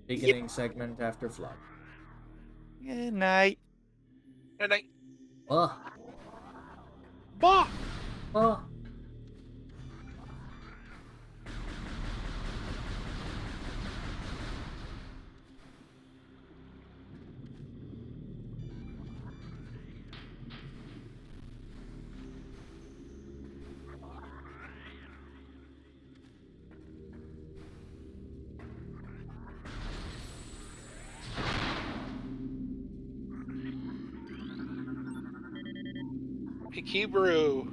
Beginning segment after Flaaghra. Good night. And I. Ugh. Bah! Ugh. Hey, Kibaru.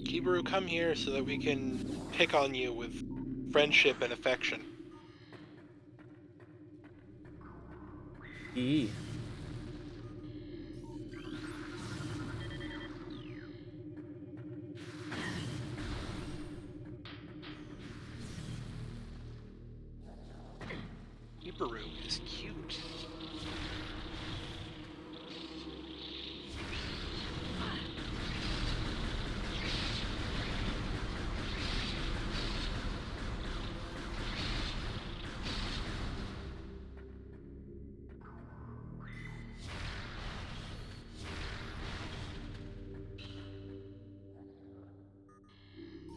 Kibaru, come here so that we can pick on you with friendship and affection. E. Kibaru is cute.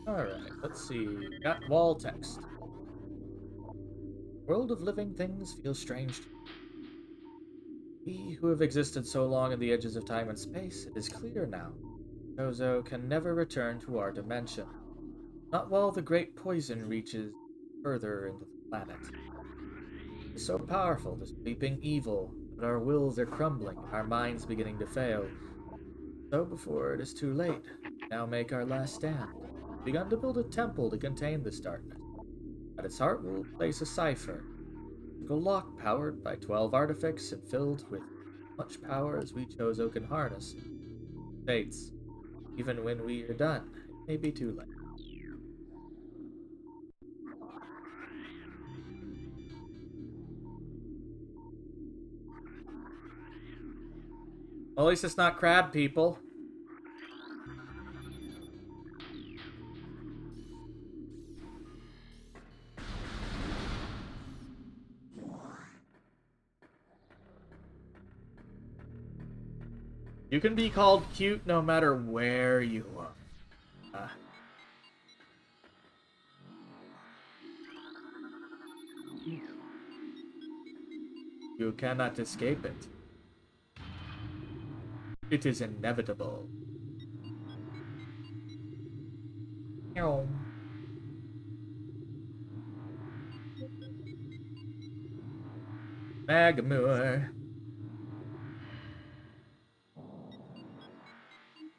Alright, let's see. Got wall text. World of living things feels strange to me. We who have existed so long on the edges of time and space, it is clear now. Chozo can never return to our dimension. Not while the great poison reaches further into the planet. It is so powerful, this leaping evil, that our wills are crumbling and our minds beginning to fail. So before it is too late, we now make our last stand. We've begun to build a temple to contain this darkness. At its heart we'll place a cipher, a lock powered by 12 artifacts and filled with much power as we Chozo can harness. States, even when we are done, it may be too late. Well, at least it's not crab people. You can be called cute no matter where you are. You cannot escape it. It is inevitable. Meow. Magmoor.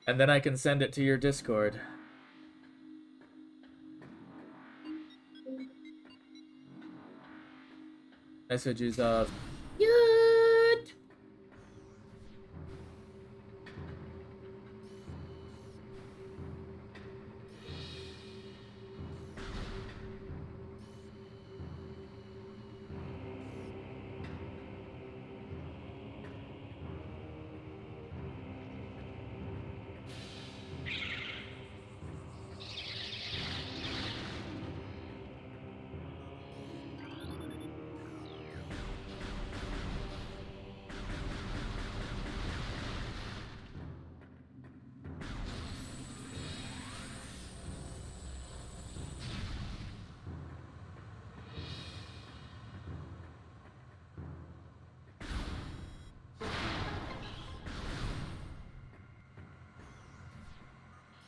And then I can send it to your Discord. Messages of cute.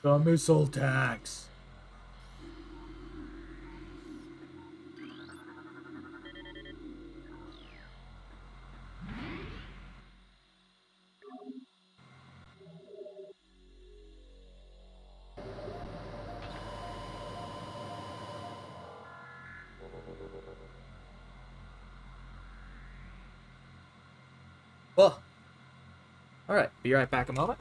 The missile tax. Well, alright, be right back a moment.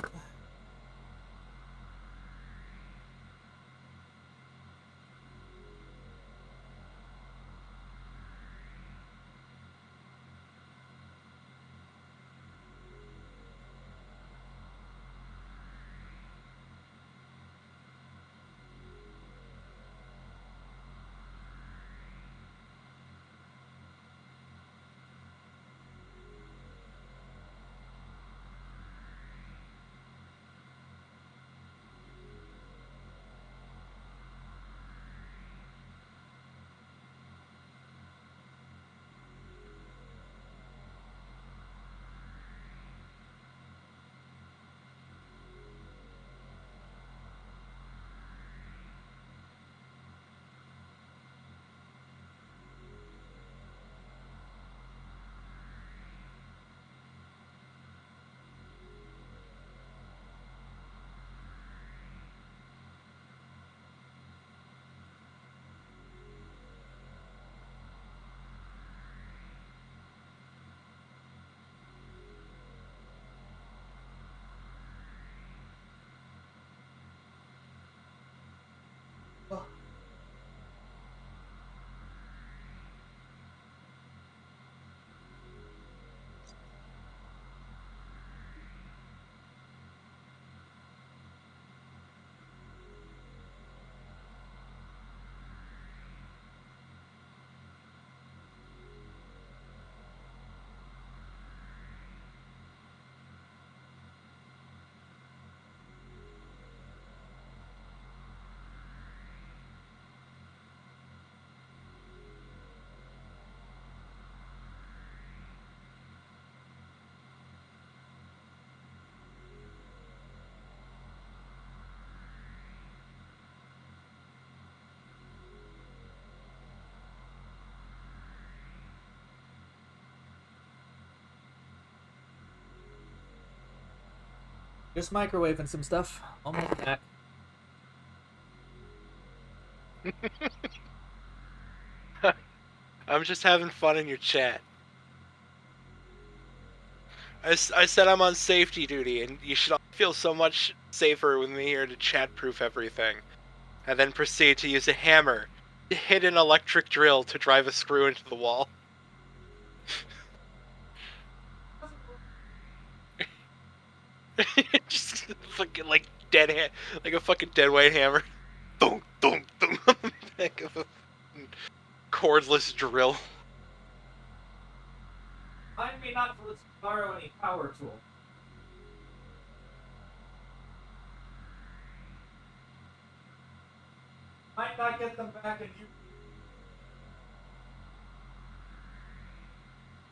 Just microwaving some stuff. Almost back. I'm just having fun in your chat. I said I'm on safety duty, and you should all feel so much safer with me here to chat-proof everything. And then proceed to use a hammer to hit an electric drill to drive a screw into the wall. Just fucking like like a fucking dead weight hammer. Thunk, thunk, thunk on the back of a cordless drill. Remind me not to borrow any power tool. Might not get them back and you.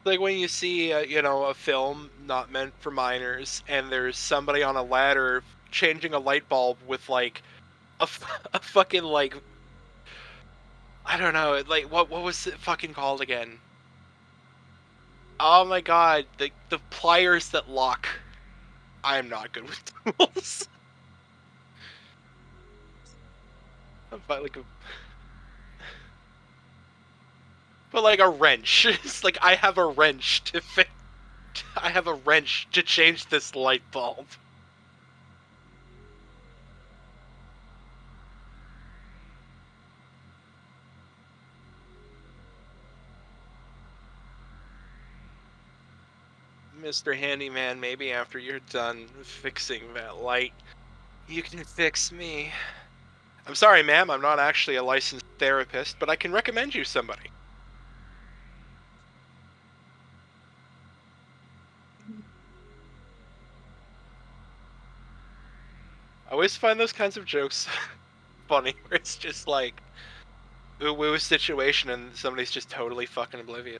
Like when you see, a film not meant for minors, and there's somebody on a ladder changing a light bulb with like a fucking like, I don't know, like what was it fucking called again? Oh my god, the pliers that lock. I am not good with tools. But like a wrench. It's like I have a wrench to fit. I have a wrench to change this light bulb. Mr. Handyman, maybe after you're done fixing that light, you can fix me. I'm sorry, ma'am, I'm not actually a licensed therapist, but I can recommend you somebody. I always find those kinds of jokes funny, where it's just like woo-woo situation and somebody's just totally fucking oblivious.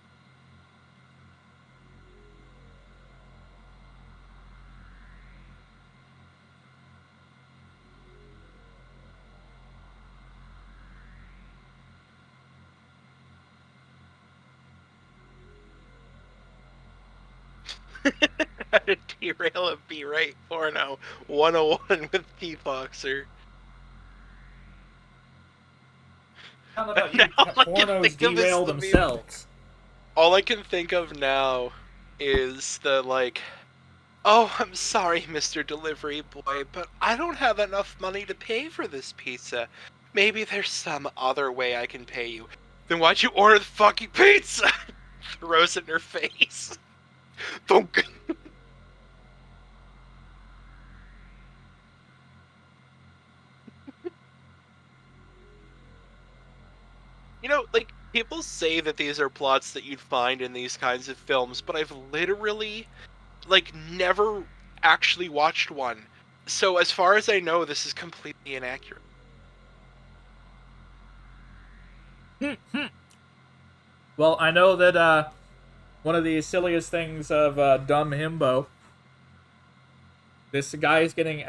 How to derail a B-rate porno 101 with P-Foxer. I don't know about you. Now all I can Pornos think of is derail the meme. themselves. All I can think of now is the like, oh, I'm sorry, Mr. Delivery Boy, but I don't have enough money to pay for this pizza. Maybe there's some other way I can pay you. Then why'd you order the fucking pizza? Throws it in her face. Thunk. Like, people say that these are plots that you'd find in these kinds of films, but I've literally, like, never actually watched one. So as far as I know, this is completely inaccurate. Well, I know that one of the silliest things of Dumb Himbo, this guy is getting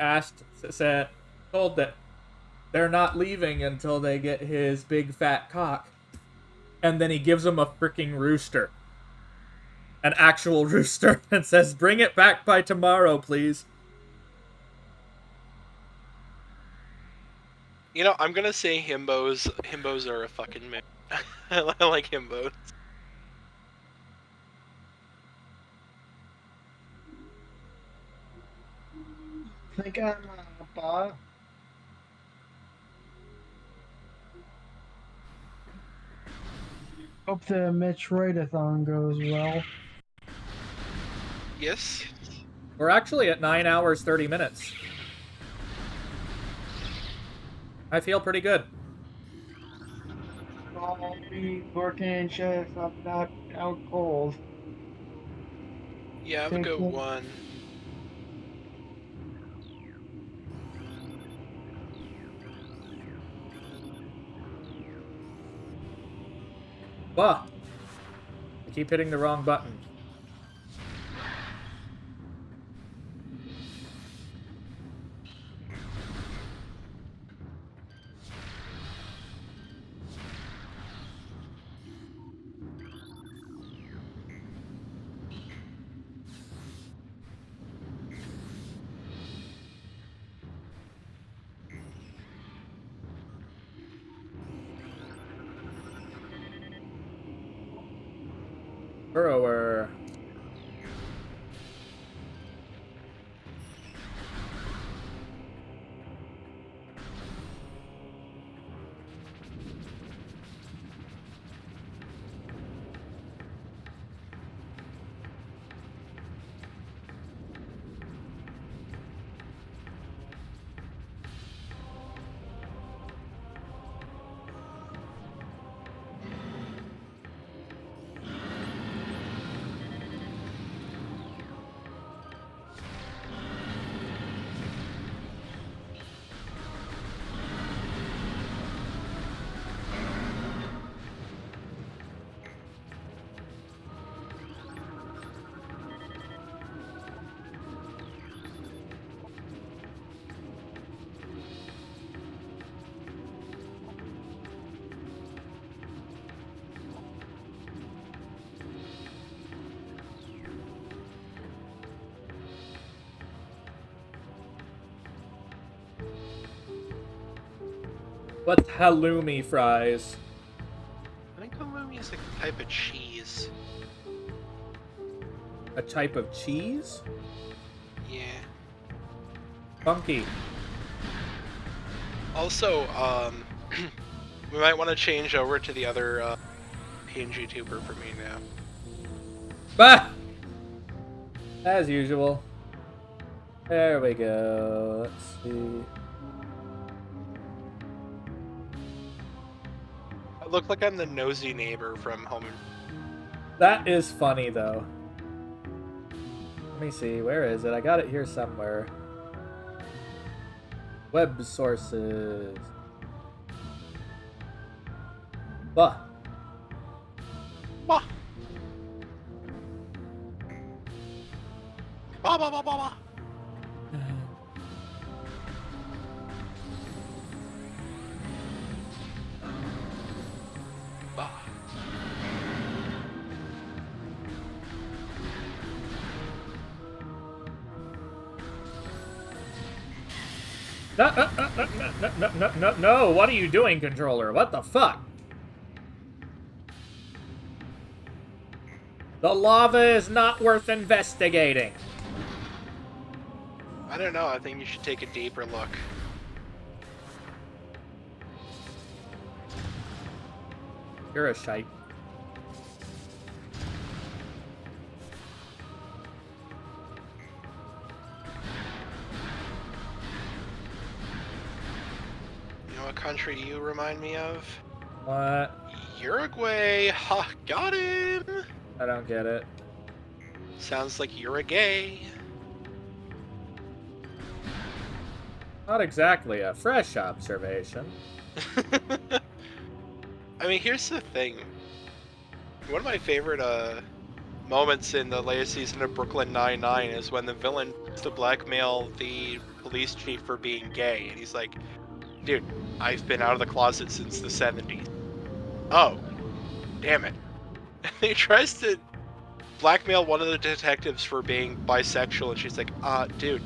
told that they're not leaving until they get his big fat cock. And then he gives him a freaking rooster. An actual rooster. And says, bring it back by tomorrow, please. I'm gonna say himbos. Himbos are a fucking man. I like himbos. Think I'm Bob. Hope the Metroidathon goes well. Yes. We're actually at 9 hours, 30 minutes. I feel pretty good. I'll be working shifts. I'm not out cold. Yeah, have a good one. I keep hitting the wrong button. Burrower. What's halloumi fries? I think halloumi is a type of cheese. A type of cheese? Yeah. Funky. Also, we might want to change over to the other PNG tuber for me now. Bah! As usual. There we go. Let's see. I look like I'm the nosy neighbor from Home. That is funny, though. Let me see. Where is it? I got it here somewhere. Web sources. Bah. Bah. Bah, bah, bah, bah, bah. Bah. No, what are you doing, controller? What the fuck? The lava is not worth investigating. I don't know. I think you should take a deeper look. You're a shite. You know what country you remind me of? What? Uruguay. Ha, got him. I don't get it. Sounds like you're a gay. Not exactly a fresh observation. I mean, here's the thing. One of my favorite moments in the latest season of Brooklyn Nine-Nine is when the villain tries to blackmail the police chief for being gay, and he's like, "Dude, I've been out of the closet since the 70s." Oh, damn it. And he tries to blackmail one of the detectives for being bisexual, and she's like, dude,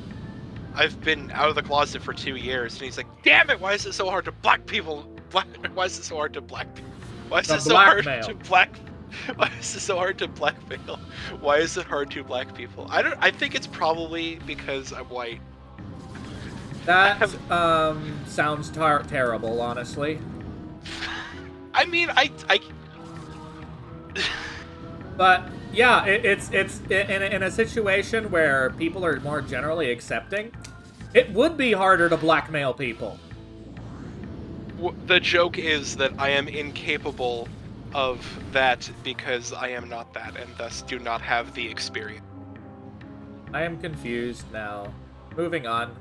I've been out of the closet for 2 years. And he's like, damn it, why is it so hard to black people? Why is it so hard to black people? Why is it so hard to black? Why is it so hard to blackmail? Why is it hard to black people? I think it's probably because I'm white. That sounds terrible, honestly. I mean, I But yeah, it's in a situation where people are more generally accepting, it would be harder to blackmail people. The joke is that I am incapable of that because I am not that, and thus do not have the experience. I am confused now. Moving on.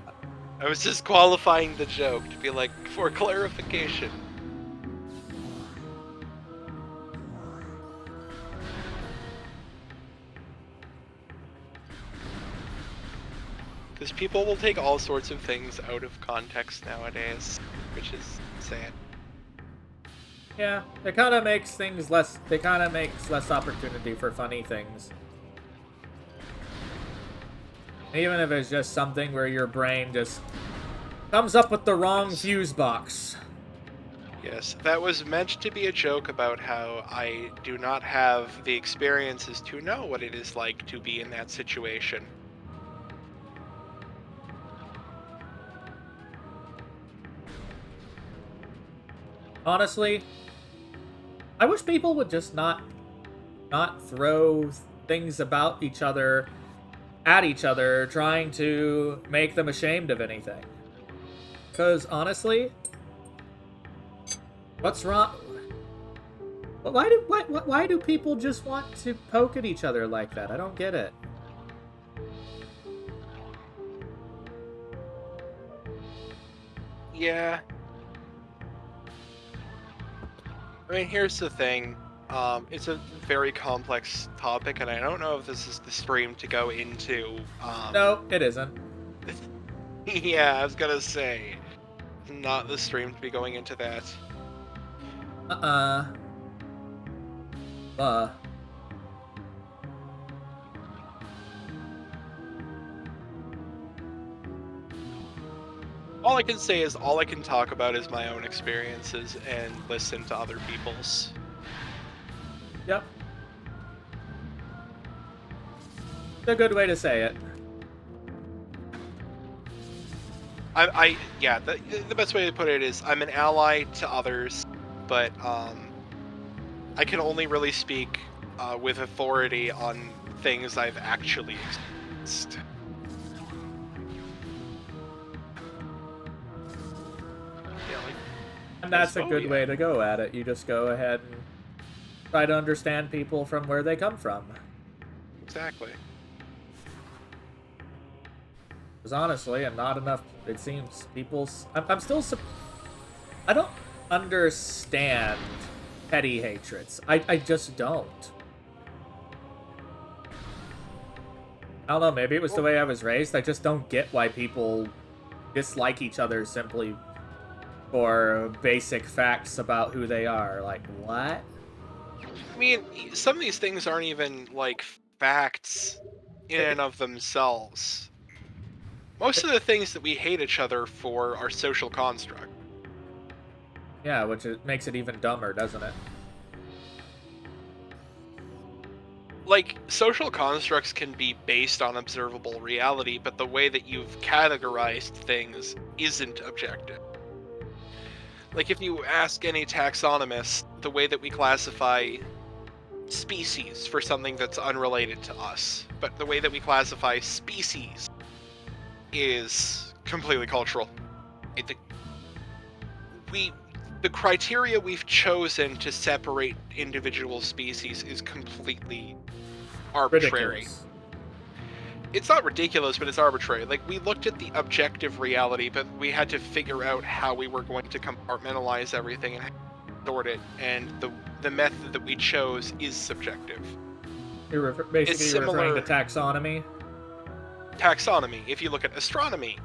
I was just qualifying the joke to be like, for clarification. Because people will take all sorts of things out of context nowadays, which is sad. Yeah, it kind of makes things less. It kind of makes less opportunity for funny things. Even if it's just something where your brain just comes up with the wrong fuse box. Yes, that was meant to be a joke about how I do not have the experiences to know what it is like to be in that situation. Honestly, I wish people would just not throw things about each other at each other, trying to make them ashamed of anything. Because honestly, what's wrong? Why do people just want to poke at each other like that? I don't get it. Yeah. I mean, here's the thing. It's a very complex topic, and I don't know if this is the stream to go into. No, it isn't. Yeah, I was gonna say, not the stream to be going into that. Uh. All I can say is all I can talk about is my own experiences and listen to other people's. Yep. It's a good way to say it. Yeah, the best way to put it is I'm an ally to others, but I can only really speak with authority on things I've actually experienced. And that's a good way to go at it. You just go ahead and try to understand people from where they come from. Exactly. Because honestly, and not enough, it seems, people's... I'm still... I don't understand petty hatreds. I just don't. I don't know, maybe it was the way I was raised. I just don't get why people dislike each other simply for basic facts about who they are. Like, what? I mean, some of these things aren't even, like, facts in and of themselves. Most of the things that we hate each other for are social construct. Yeah, which makes it even dumber, doesn't it? Like, social constructs can be based on observable reality, but the way that you've categorized things isn't objective. Like, if you ask any taxonomist, the way that we classify species for something that's unrelated to us, but the way that we classify species is completely cultural. The criteria we've chosen to separate individual species is completely arbitrary. Ridiculous. It's not ridiculous, but it's arbitrary. Like, we looked at the objective reality, but we had to figure out how we were going to compartmentalize everything and sort it, and the method that we chose is subjective. You're basically referring to taxonomy? Taxonomy. If you look at astronomy,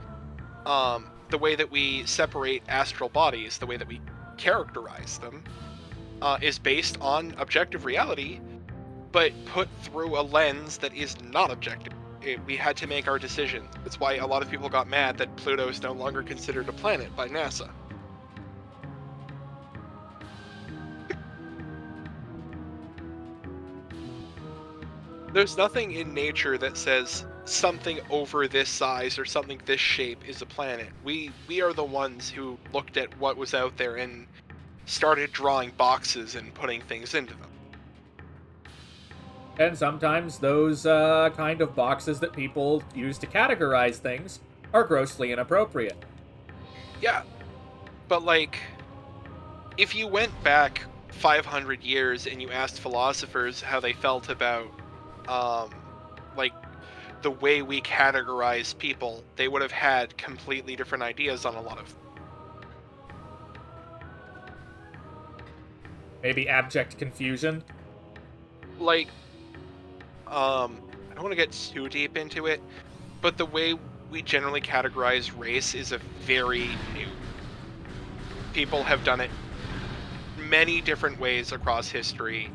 the way that we separate astral bodies, the way that we characterize them, is based on objective reality, but put through a lens that is not objective. We had to make our decision. That's why a lot of people got mad that Pluto is no longer considered a planet by NASA. There's nothing in nature that says something over this size or something this shape is a planet. We are the ones who looked at what was out there and started drawing boxes and putting things into them. And sometimes those kind of boxes that people use to categorize things are grossly inappropriate. Yeah, but like, if you went back 500 years and you asked philosophers how they felt about, like, the way we categorize people, they would have had completely different ideas on a lot of. Maybe abject confusion? Like, I don't want to get too deep into it, but the way we generally categorize race is a very new. People have done it many different ways across history,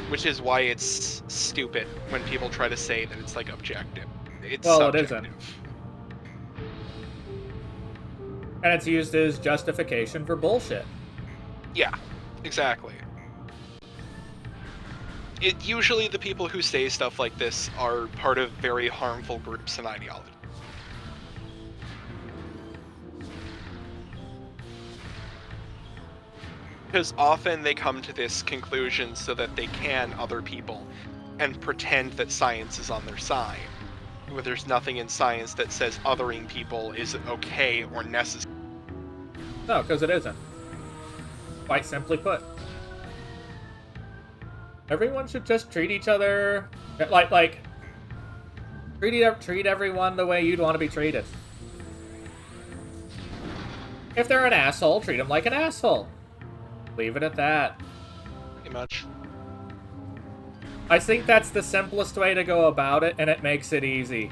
which is why it's stupid when people try to say that it's like objective. It's well, subjective. it isn't. And it's used as justification for bullshit. Yeah, exactly. Usually the people who say stuff like this are part of very harmful groups and ideologies. Because often they come to this conclusion so that they can other people and pretend that science is on their side, where there's nothing in science that says othering people is okay or necessary. No, because it isn't. Quite simply put. Everyone should just treat each other like treat everyone the way you'd want to be treated. If they're an asshole, treat them like an asshole. Leave it at that. Pretty much. I think that's the simplest way to go about it, and it makes it easy.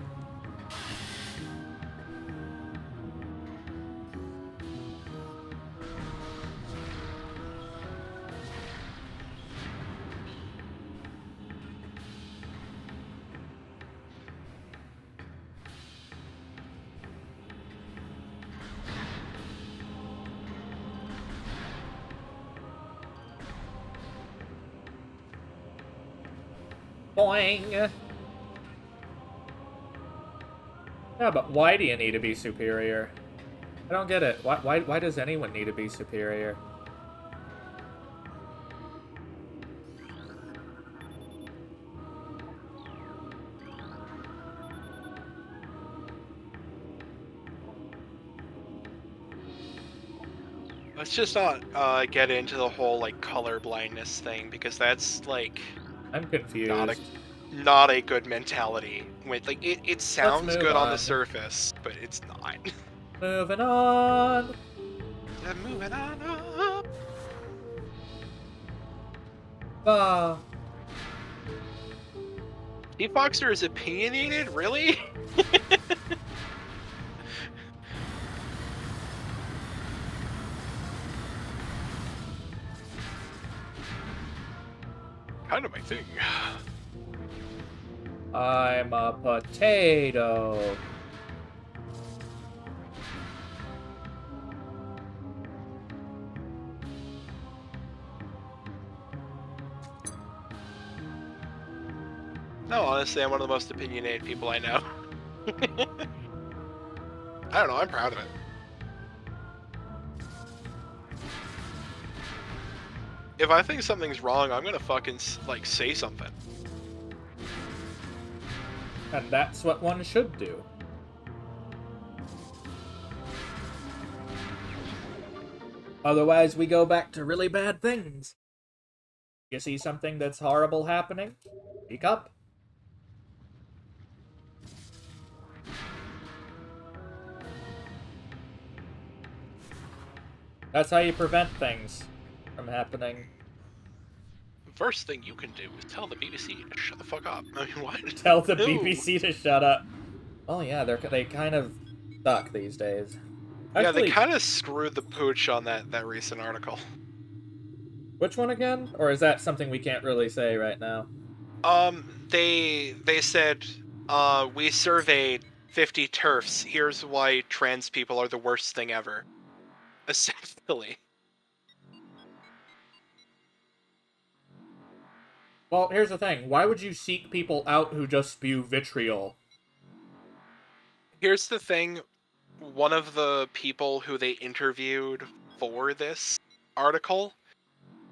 Boing! Yeah, but why do you need to be superior? I don't get it. Why does anyone need to be superior? Let's just not get into the whole like color blindness thing, because that's like I'm confused. not a good mentality. With like it sounds move good on the on. surface, but it's not. Moving on. Moving on up. Ah. T-Foxer is opinionated, really? Kind of my thing. I'm a potato. No, honestly, I'm one of the most opinionated people I know. I don't know, I'm proud of it. If I think something's wrong, I'm gonna fucking, like, say something. And that's what one should do. Otherwise, we go back to really bad things. You see something that's horrible happening? Speak up. That's how you prevent things from happening. First thing you can do is tell the BBC to shut the fuck up. I mean, what? Tell the No. BBC to shut up. Oh yeah, they kind of suck these days. Yeah, they Actually, kind of screwed the pooch on that recent article. which one again? Or is that something we can't really say right now? They said, we surveyed 50 TERFs. Here's why trans people are the worst thing ever. Essentially. Well, here's the thing. Why would you seek people out who just spew vitriol? Here's the thing. One of the people who they interviewed for this article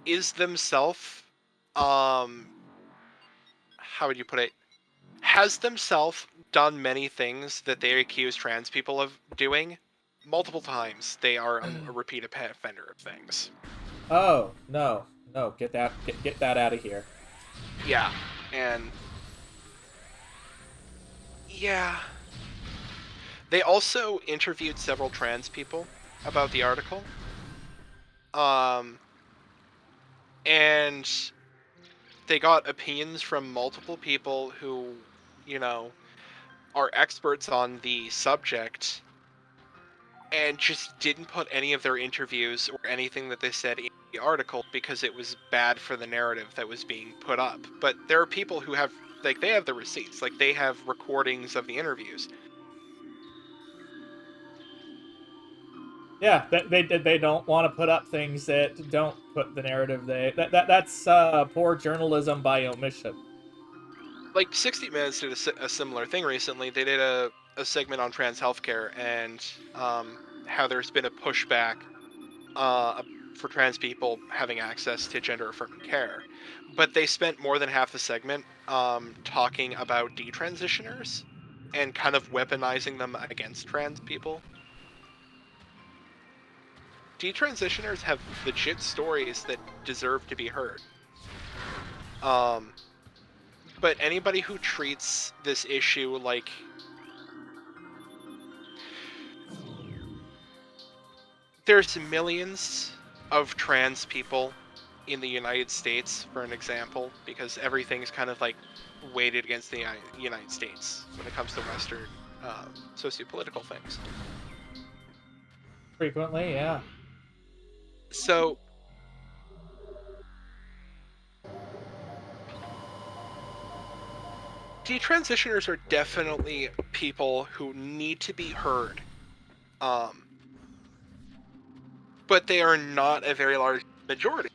is themselves, how would you put it? Has themselves done many things that they accuse trans people of doing. Multiple times. They are a repeat offender of things. Oh, no. No, get that out of here. Yeah, and yeah. They also interviewed several trans people about the article. And they got opinions from multiple people who, you know, are experts on the subject, and just didn't put any of their interviews or anything that they said in the article because it was bad for the narrative that was being put up. But there are people who have, like, they have the receipts, like, they have recordings of the interviews. Yeah, they don't want to put up things that don't put the narrative that's poor journalism by omission. Like 60 Minutes did a similar thing recently. They did a segment on trans healthcare and how there's been a pushback uh, for trans people having access to gender affirming care, but they spent more than half the segment talking about detransitioners and kind of weaponizing them against trans people. Detransitioners have legit stories that deserve to be heard. But anybody who treats this issue like there's millions of trans people in the United States, for an example, because everything's kind of like weighted against the United States when it comes to Western sociopolitical things. Frequently, yeah. So detransitioners are definitely people who need to be heard, um, but they are not a very large majority.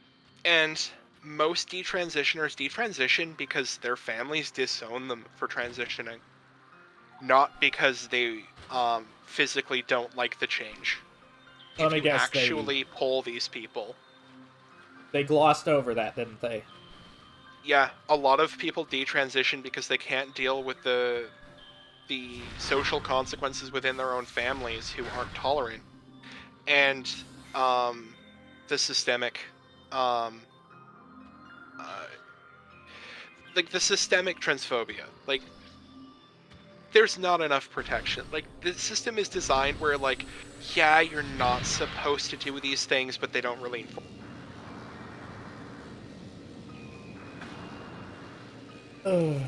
And most detransitioners detransition because their families disown them for transitioning, not because they physically don't like the change. Let If me you guess, actually poll these people, they glossed over that, didn't they? yeah, a lot of people detransition because they can't deal with the social consequences within their own families who aren't tolerant, and the systemic um, uh, like the systemic transphobia. Like there's not enough protection. Like the system is designed where like, yeah, you're not supposed to do these things, but they don't really enforce. Ugh.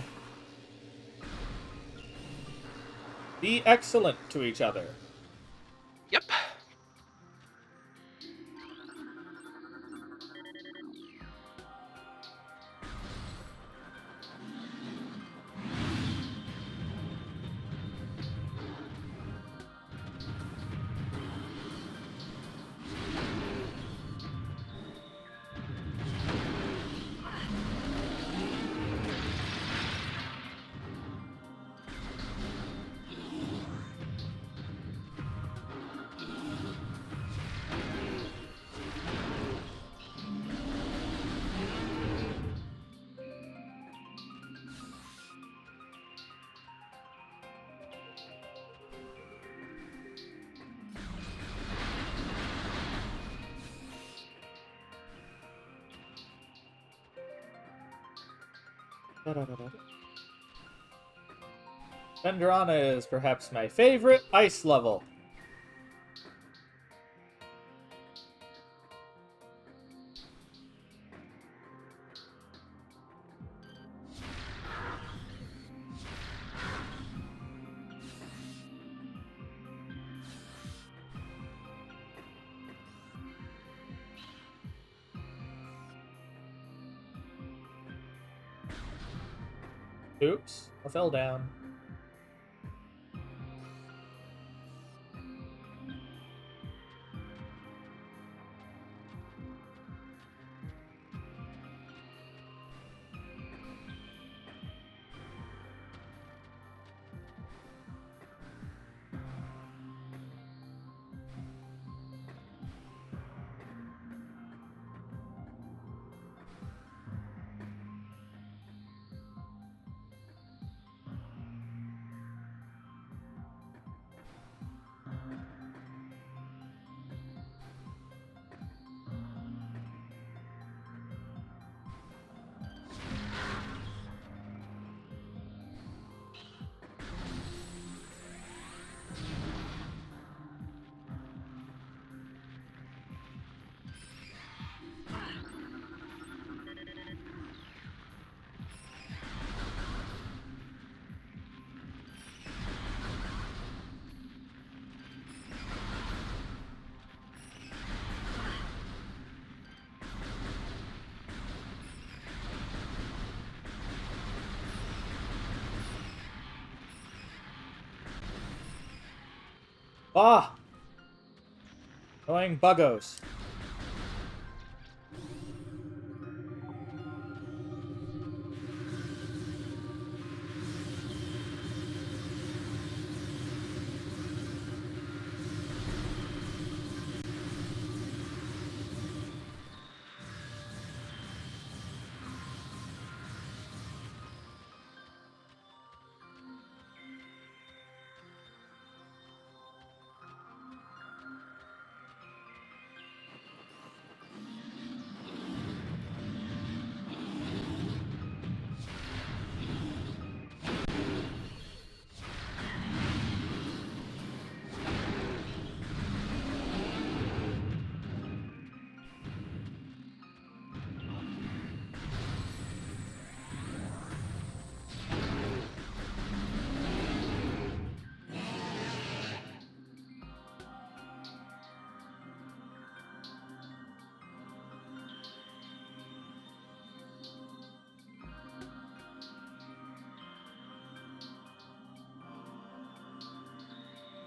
Be excellent to each other. Yep. Phendrana is perhaps my favorite ice level. Oops, I fell down. Ah! Going buggos.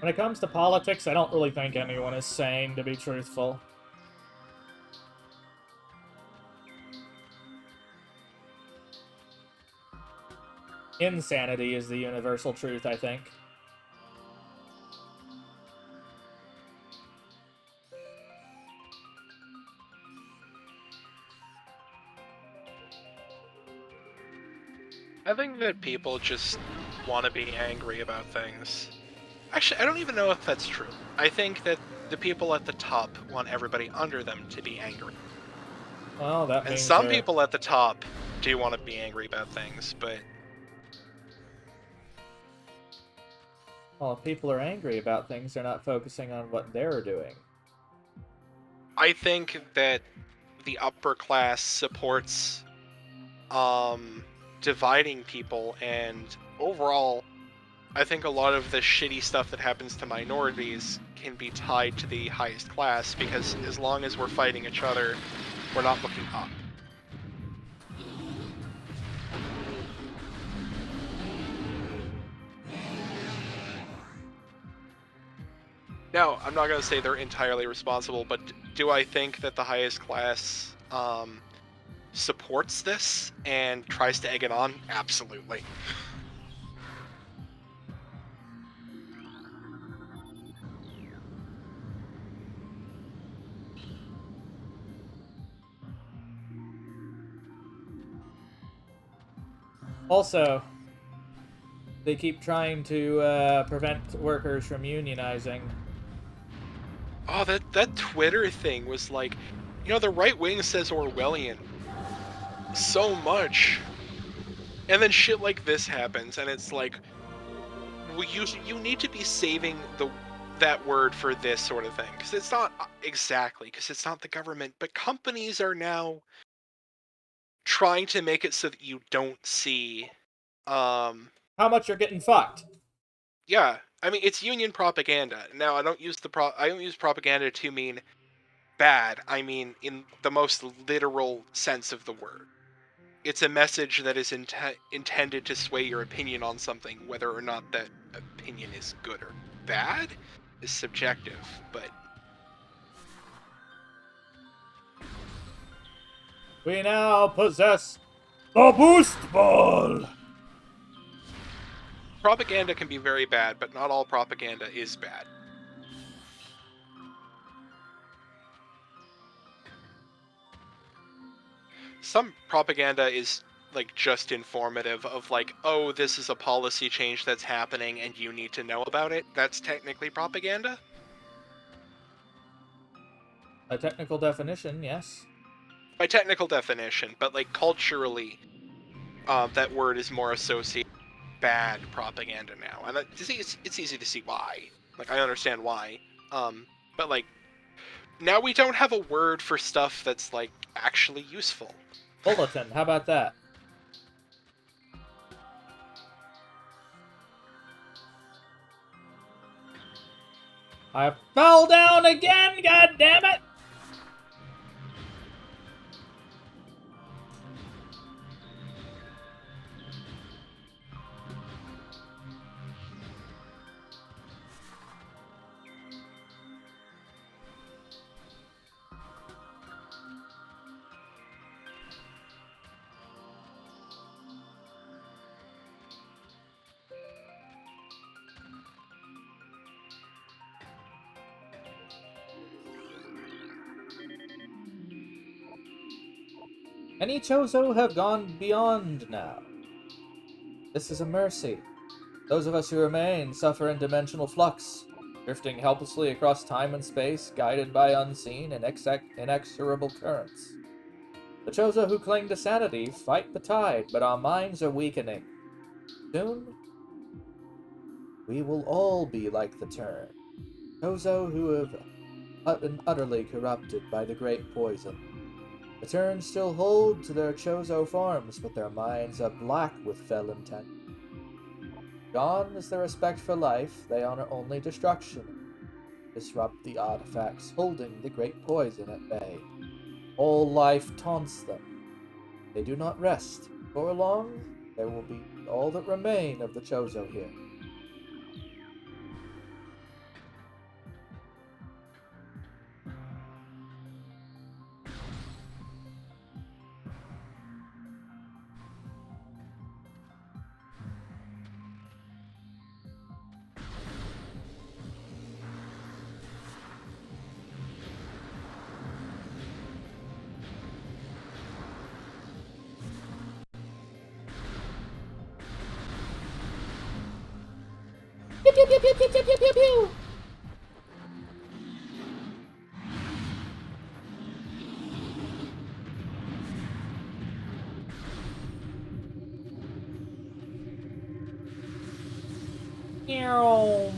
When it comes to politics, I don't really think anyone is sane, to be truthful. Insanity is the universal truth, I think. I think that people just want to be angry about things. Actually, I don't even know if that's true. I think that the people at the top want everybody under them to be angry. Well, that And means some people at the top do want to be angry about things, but... Well, if people are angry about things, they're not focusing on what they're doing. I think that the upper class supports dividing people, and overall, I think a lot of the shitty stuff that happens to minorities can be tied to the highest class, because as long as we're fighting each other, we're not looking up. Now, I'm not going to say they're entirely responsible, but do I think that the highest class supports this and tries to egg it on? Absolutely. Also, they keep trying to prevent workers from unionizing. Oh, that Twitter thing was like, you know, the right wing says Orwellian so much, and then shit like this happens, and it's like, well, you need to be saving that word for this sort of thing, because it's not exactly, because it's not the government, but companies are now trying to make it so that you don't see, How much you're getting fucked? yeah, I mean, it's union propaganda. Now, I don't use propaganda to mean bad. I mean in the most literal sense of the word. It's a message that is intended to sway your opinion on something, whether or not that opinion is good or bad is subjective, but... We now possess the Boost Ball! Propaganda can be very bad, but not all propaganda is bad. Some propaganda is like just informative of like, oh, this is a policy change that's happening and you need to know about it. That's technically propaganda. A technical definition, yes. By technical definition, but like culturally, that word is more associated with bad propaganda now, and it's easy to see why. Like, I understand why, but like, now we don't have a word for stuff that's like actually useful. Bulletin, how about that? I fell down again, god damn it! Many Chozo have gone beyond now. This is a mercy. Those of us who remain suffer in dimensional flux, drifting helplessly across time and space, guided by unseen and inexorable currents. The Chozo who cling to sanity fight the tide, but our minds are weakening. Soon, we will all be like the Turn. Chozo who have been utterly corrupted by the great poison. The Turn still hold to their Chozo forms, but their minds are black with fell intent. Gone is their respect for life, they honor only destruction. Disrupt the artifacts holding the great poison at bay. All life taunts them. They do not rest. For long, there will be all that remain of the Chozo here. Pew pew pew pew pew pew pew pew pew. Meow.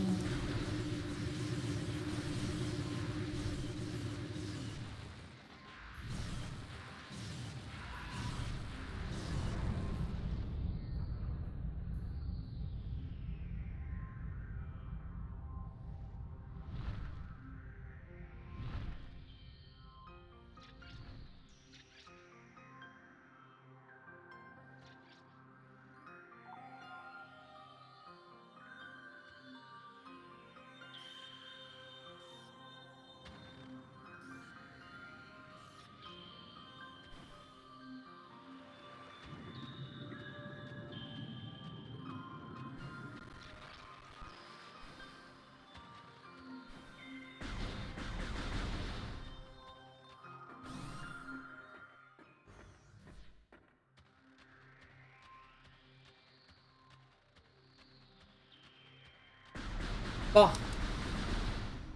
Oh,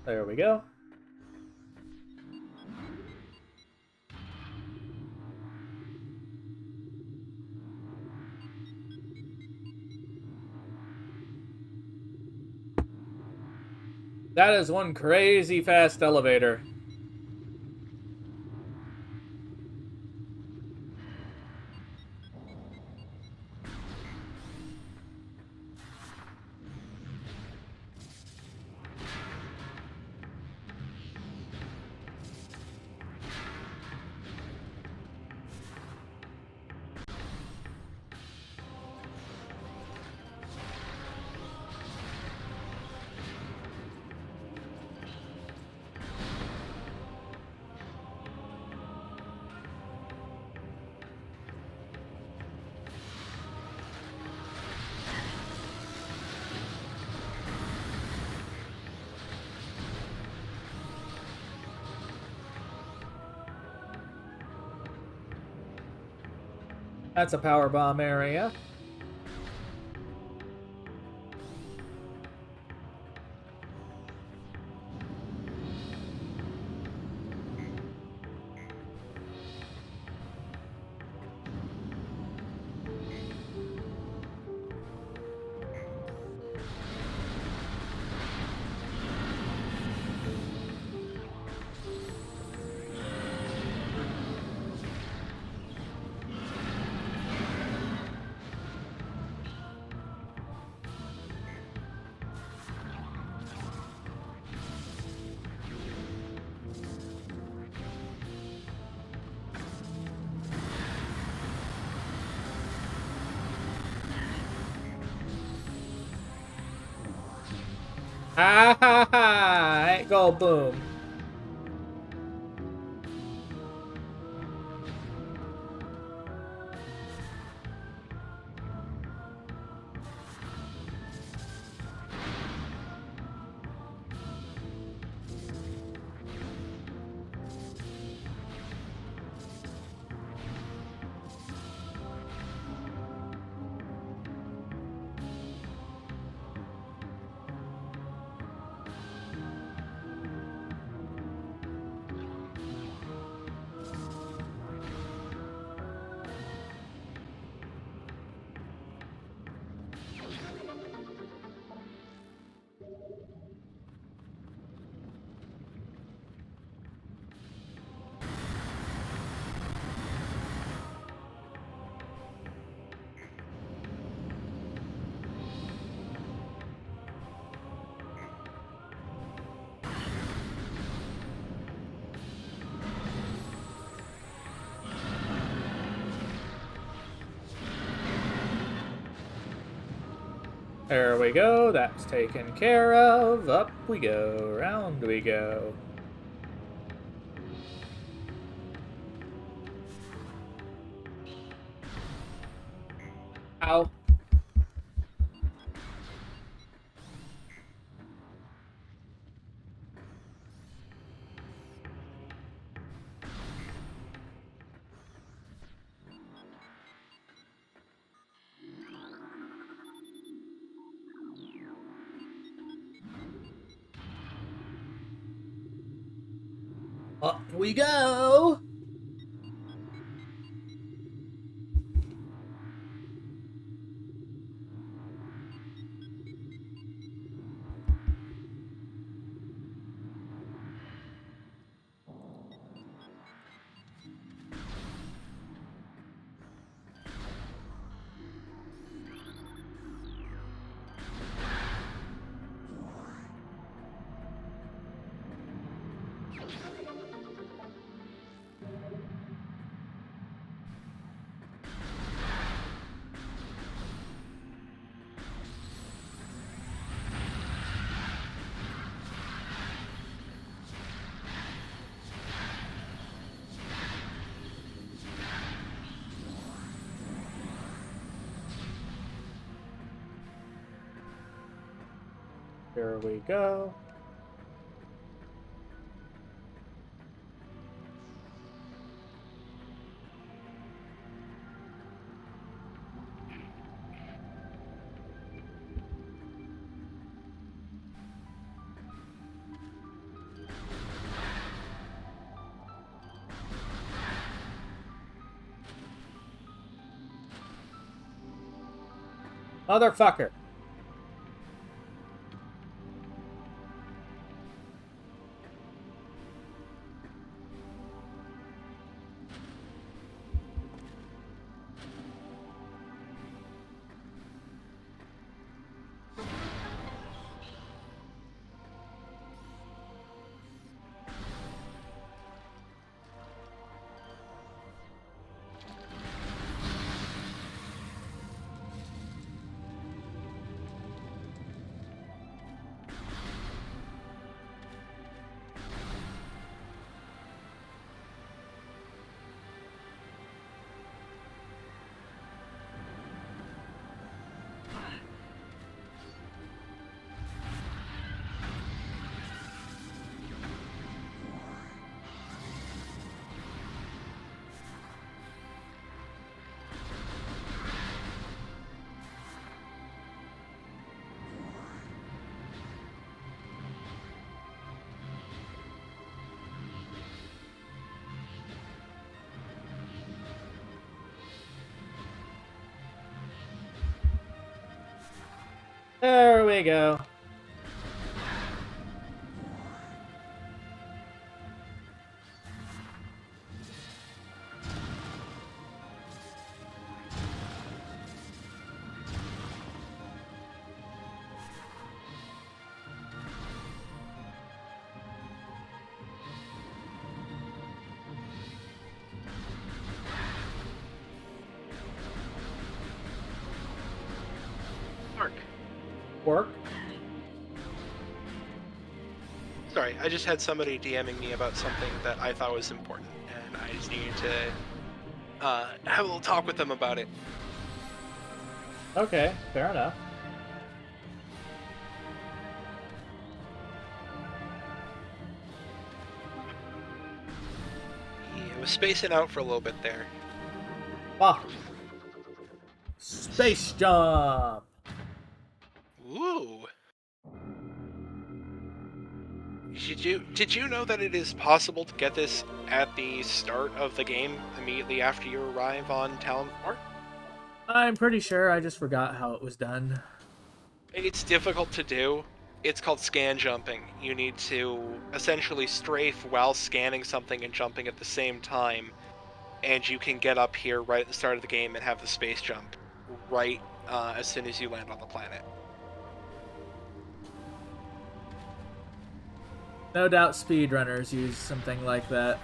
there we go. That is one crazy fast elevator. That's a power bomb area. Ha ha ha! It go boom. There we go, that's taken care of. Up we go, round we go. Ow. Up we go! Here we go. Motherfucker. There we go. Mark. Work. Sorry, I just had somebody DMing me about something that I thought was important, and I just needed to have a little talk with them about it. Okay, fair enough. He was spacing out for a little bit there. Ah. Space jump. Ooh. Did you know that it is possible to get this at the start of the game immediately after you arrive on Talon 4? I'm pretty sure I just forgot how it was done. It's difficult to do. It's called scan jumping. You need to essentially strafe while scanning something and jumping at the same time, and you can get up here right at the start of the game and have the space jump right as soon as you land on the planet. No doubt speedrunners use something like that.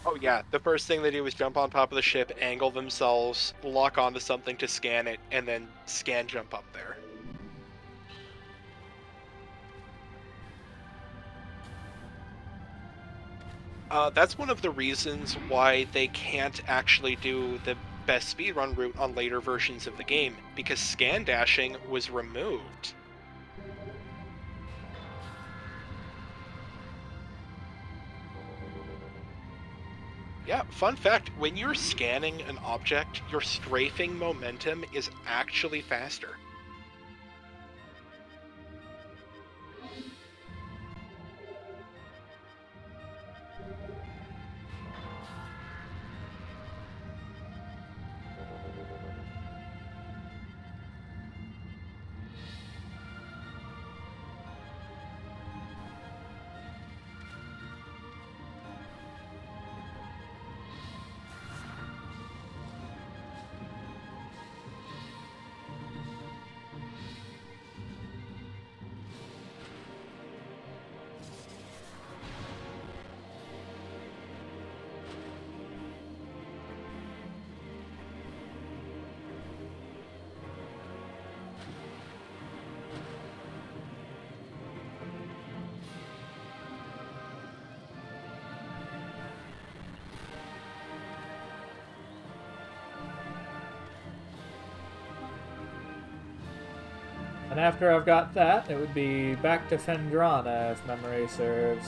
Oh yeah, the first thing they do is jump on top of the ship, angle themselves, lock onto something to scan it, and then scan jump up there. That's one of the reasons why they can't actually do the best speedrun route on later versions of the game, because scan dashing was removed. Yeah, fun fact, when you're scanning an object, your strafing momentum is actually faster. And after I've got that, it would be back to Phendrana if memory serves.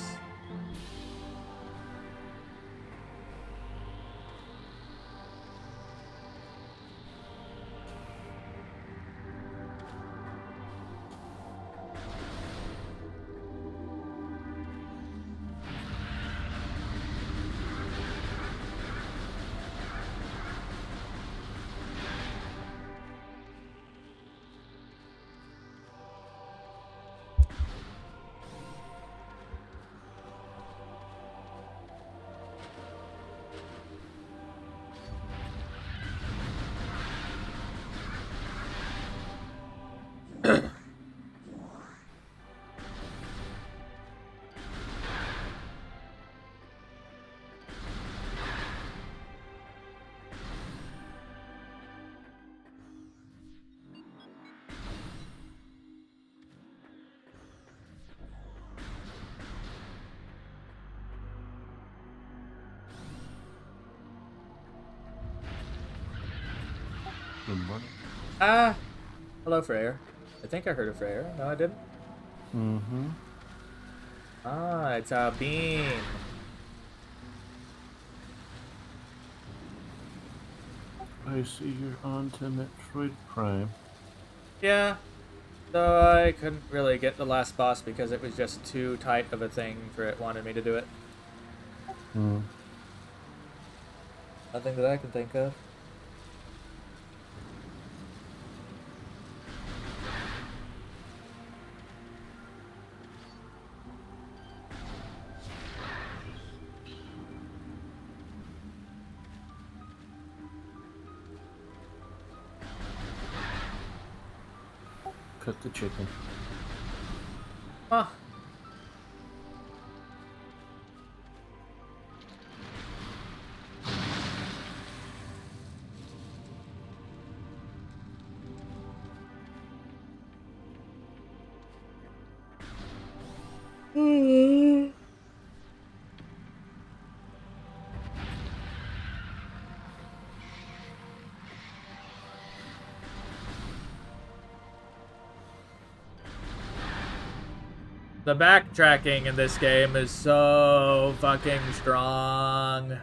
Good morning. Ah! Hello, Freyr. I think I heard a Freyr. No, I didn't. Mm-hmm. Ah, it's a beam. I see you're on to Metroid Prime. Yeah, though I couldn't really get the last boss because it was just too tight of a thing for it wanted me to do it. Hmm. Nothing that I can think of. Cut the chicken. Huh. The backtracking in this game is so fucking strong.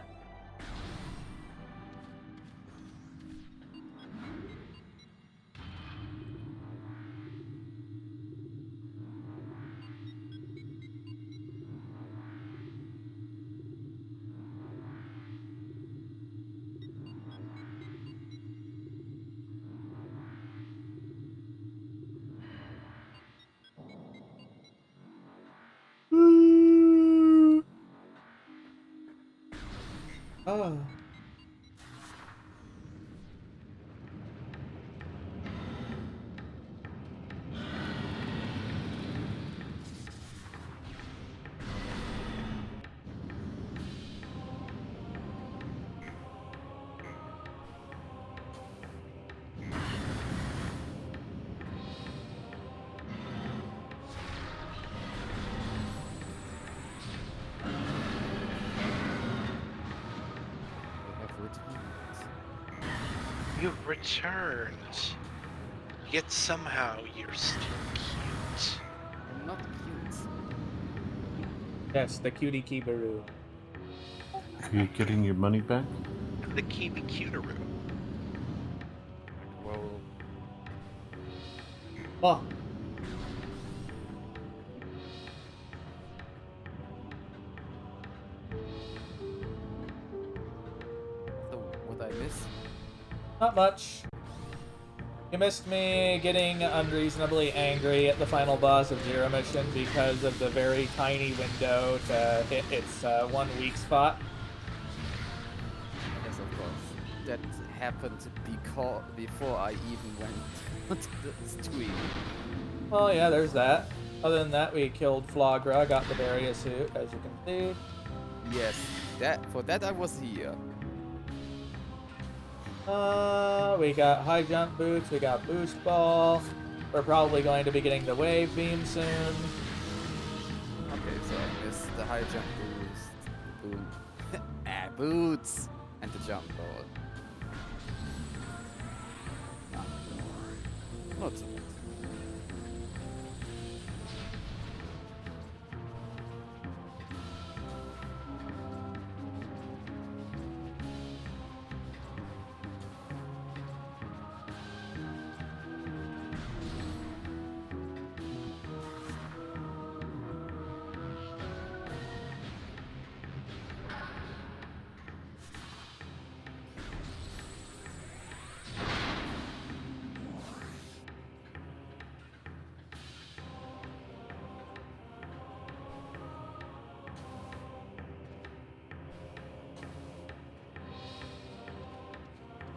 You've returned. Yet somehow you're still cute. I'm not cute. Yes, the cutie Kibaru. Are you getting your money back? The Kiwi Cuteroo. Well, Oh, so what I miss? not much. You missed me getting unreasonably angry at the final boss of Zero Mission because of the very tiny window to hit its 1 weak spot. Yes, of course. That happened before I even went to the stream. Oh yeah, there's that. Other than that, we killed Flaaghra, got the Barrier suit, as you can see. Yes, for that I was here. We got high jump boots, we got boost ball. We're probably going to be getting the wave beam soon. Okay, so I missed the high jump boost, boots, and the jump ball. Not so much.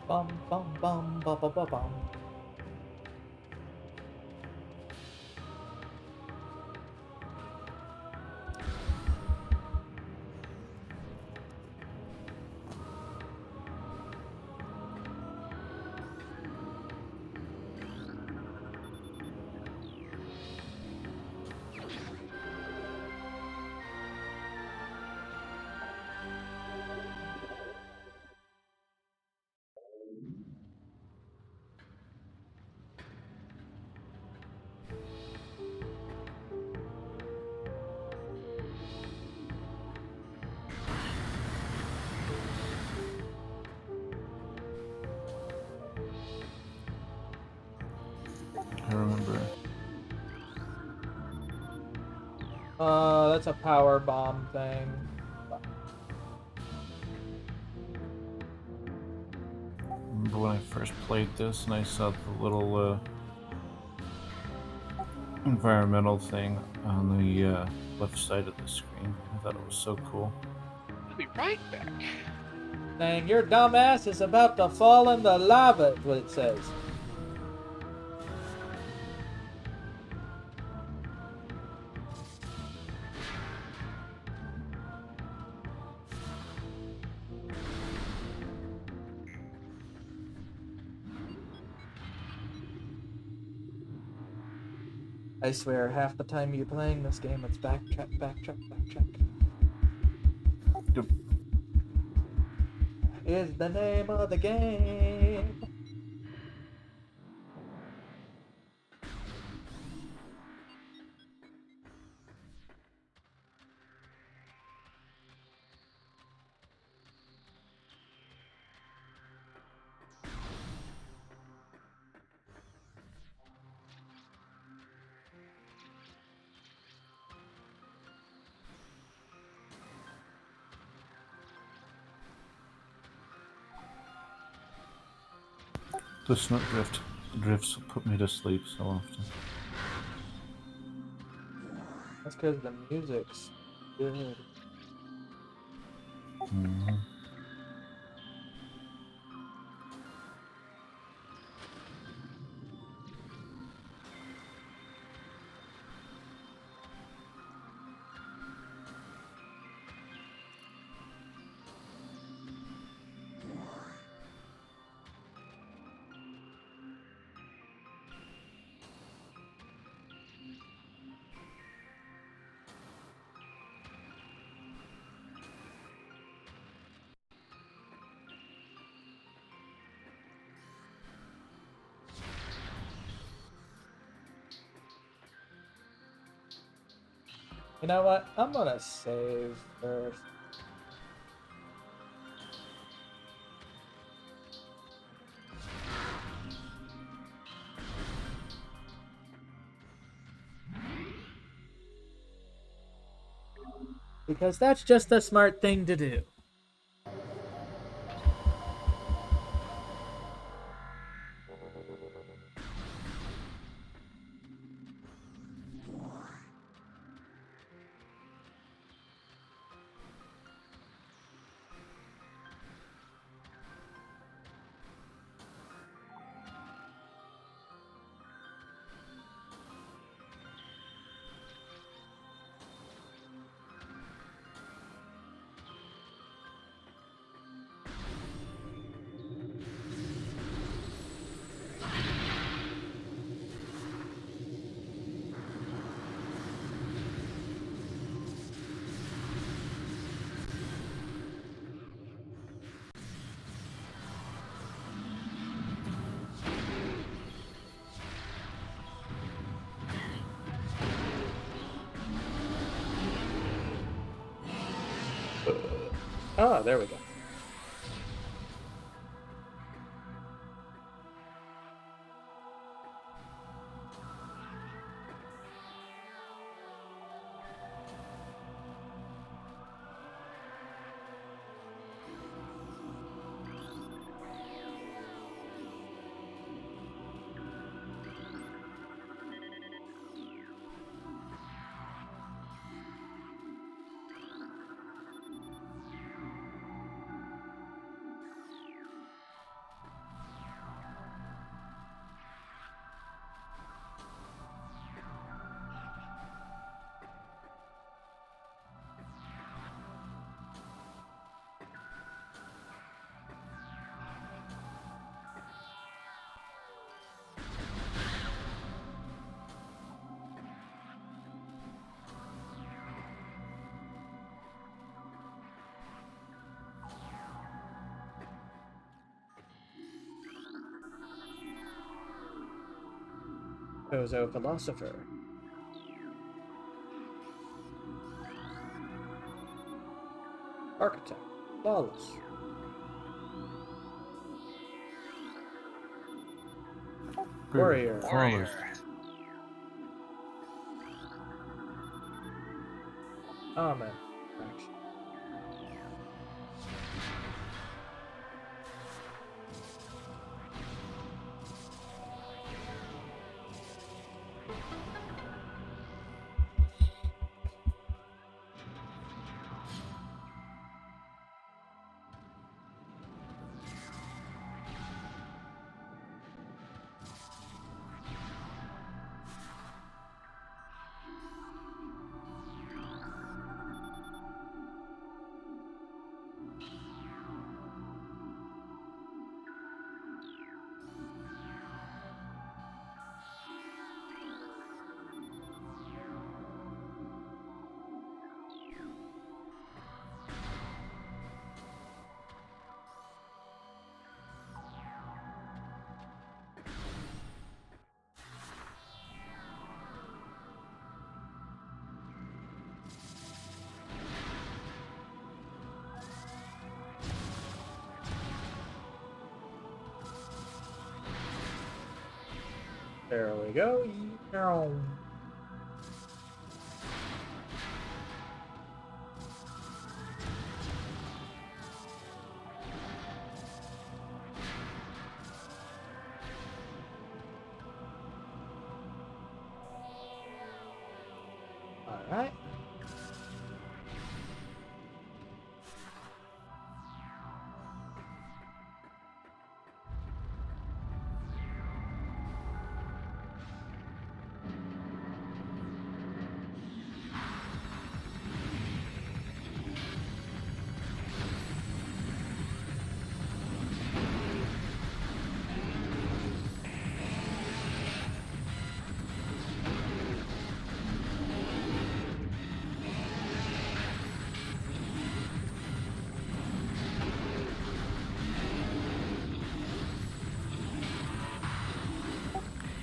Bum bum bum bum bum bum bum. I remember. That's a power bomb thing. Remember when I first played this and I saw the little environmental thing on the left side of the screen? I thought it was so cool. I'll be right back. Saying your dumbass is about to fall in the lava, is what it says. I swear, half the time you're playing this game, it's backtrack, backtrack, backtrack. Yep. Is the name of the game. The drifts put me to sleep so often. That's because the music's good. Mhm. You know what? I'm gonna save first. Because that's just the smart thing to do. Ah, there we go. Ozo Philosopher. Architect. Flawless. Warrior. Flawless. Amen. Action. There we go. All right.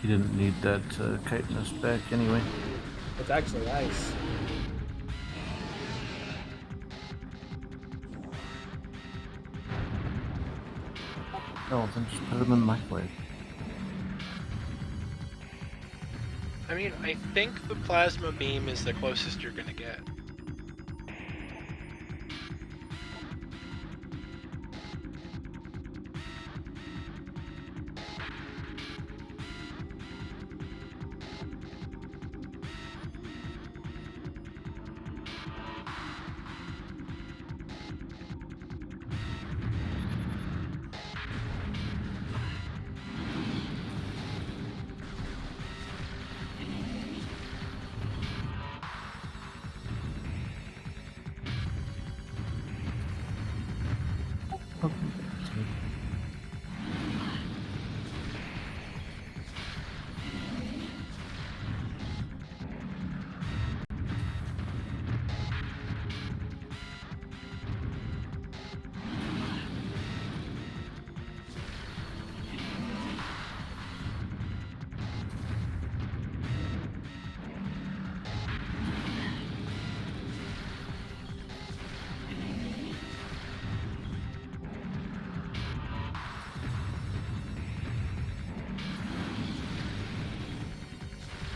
He didn't need that chitinous back anyway. It's actually ice. No, then just put them in the microwave. I mean, I think the plasma beam is the closest you're gonna get.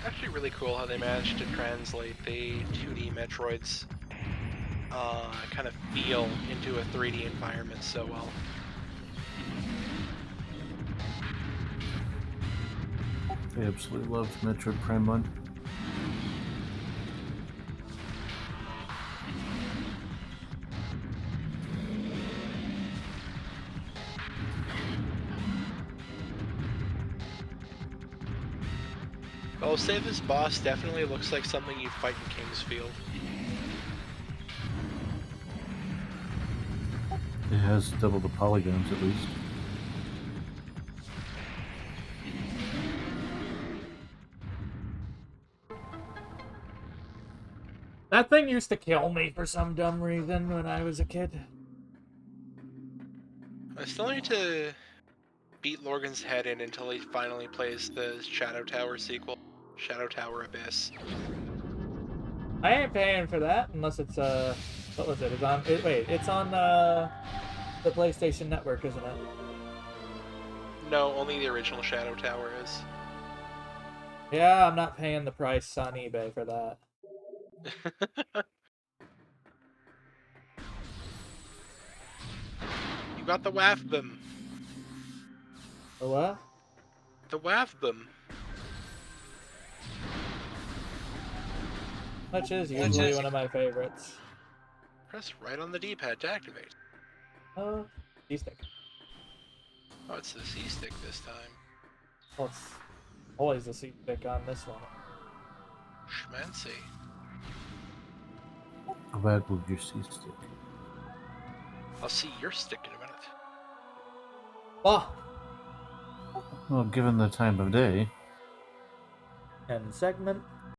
Actually really cool how they managed to translate the 2D Metroid's kind of feel into a 3D environment so well. I absolutely loved Metroid Prime 1. I'll say this boss definitely looks like something you'd fight in Kingsfield. It has double the polygons at least. That thing used to kill me for some dumb reason when I was a kid. I still need to beat Lorgan's head in until he finally plays the Shadow Tower sequel, Shadow Tower Abyss. I ain't paying for that unless it's what was it? It's on the PlayStation Network, isn't it? No, only the original Shadow Tower is. Yeah, I'm not paying the price on eBay for that. You got the WAFBM. The what? The WAFBM. Which is usually one of my favorites. Press right on the D-pad to activate. C-stick. Oh, it's the C-stick this time. Well, it's always the C-stick on this one. Schmancy. How bad will your C-stick? I'll see your stick in a minute. Oh! Well, given the time of day. End segment.